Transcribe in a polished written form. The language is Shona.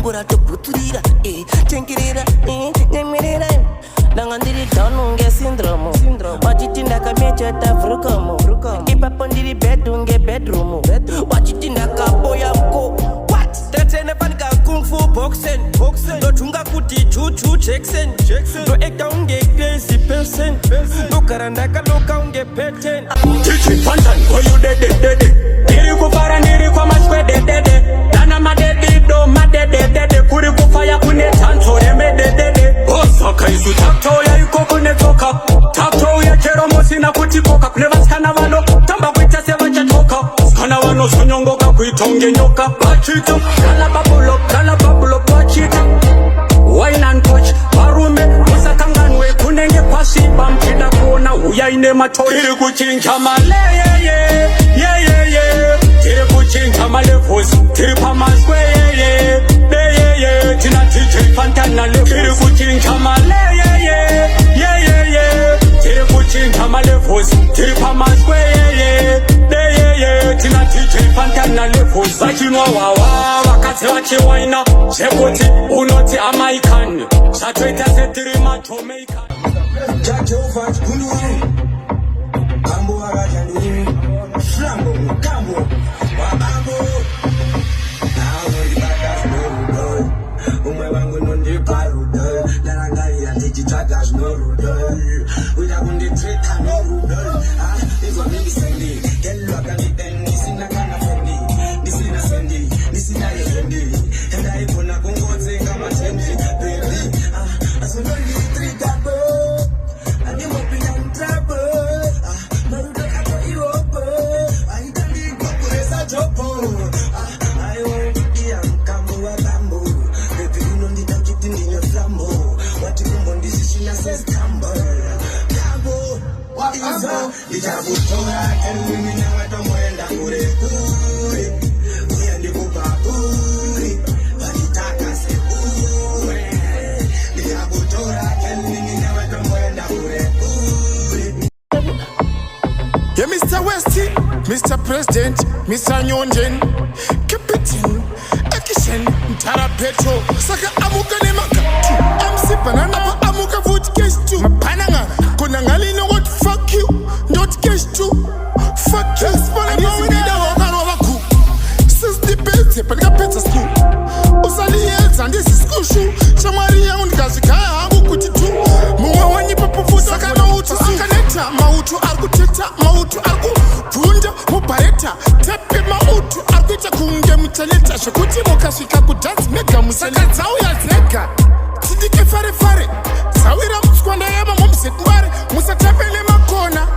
Bora to puturira, tenkerera, nyemerera. Nangandiri down unge syndrome. Wachitinda kamecha ta frukomo. Ipapondiri bedunge bedroom. Wachitinda kaboya mko. What? Tetene panika kung fu boxing. Dotunga kuti chuchu Jackson. Do ekta unge crazy person. Do karandaka loka unge peten. Chichi fantan, oh you dead. Niri kufara niri kwa mashwe dead. Dana madedido madedede. Kuri kufaya kune tanto remedede. Osaka isu takto ya yuko kune toka. Takto ya kero mosina kutipoka. Kune vaskana wano tamba kuita seva chatoka. Skana wano sonyongoka kuitonge nyoka. Bachito, kala babulo bachita. Wine and touch, barume, musakanganwe. Kunenge pasi bampida kuona uya ine matori. Tiri kuchincha male, yeah. Tiri kuchincha male voice. Tiri pamaswe, yeah. Tina TJ Fantana le. Tiri kuchincha male, yeah. Tiri kuchincha male voice. Tiri pamaswe, yeah. Tina TJ Fantana le voice. Vachinwa wawa, wakati wachi waina. Chekoti, unoti amaikani. Satweta setiri matomeikan. Jajo fat kunduri. Kambo harajanduri. Slambo, kambo, wabambo. Now the bagas no. Umwe wangu nondi parudo. Narangai anti chagas no rudo. Uja kundi treta no rudo. This one me sendi. Kello akani ten. Nisina kana fendi. Nisina sendi. Nisina yendi. And I puna kungoze kama sendi. Baby, as we know you treat that boy. And you must be in trouble. Marudo kato iropo. I don't need go kuresa chopo. I want to be a kambo a bambo. Baby, you don't need to keep in your flambo. What you want this is she says kambo. Kambo, what is up? It's a good toy. I can win in a matter more than kure. We and the kupa. Vanitaka se it's a good toy. I can win in a matter more than kure. Yeah, Mr. Westy, Mr. President, Mr. Nyonjen, Captain, Akishen, Tara Petro, Saka Amuka Nemaka, MC Banana, Amuka vote case 2, Pananga, Konangali no what fuck you, not case 2, fuck you, and you see the Wakaku. Since the bed, Panaka school, Usali else, and this is Kushu, Shamaria and Kazika, Amukutu, Muawani Papu, Sakano, Sakaneta, Mautu Arguteta, Mautu Argu, Punda, Mupareta, Tepe Mautu, Arguta Kunga Mutaleta, Shakuti Mokashika Kudat, Meka Musaka, Zawia Zeka, Tidike Fare, Sawira Muskwanda Yama Mumset Mare, Musatapele Makona.